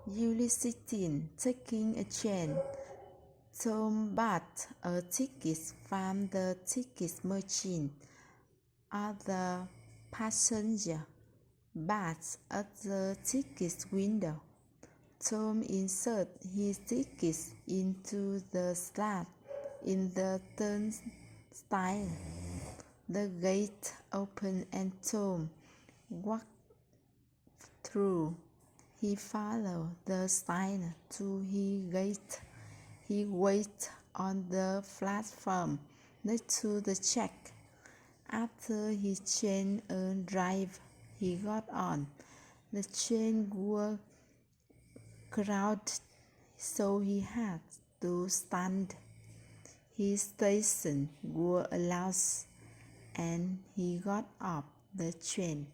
Ulysses taking a train. Tom bought a ticket from the ticket merchant. Other passenger bought at the ticket window. Tom inserted his ticket into the slot in the turnstile. The gate opened and Tom walked through. He followed the sign to his gate. He waited on the platform next to the track. After he changed a drive, he got on. The train was crowded, so he had to stand. His station was announced, and he got off the train.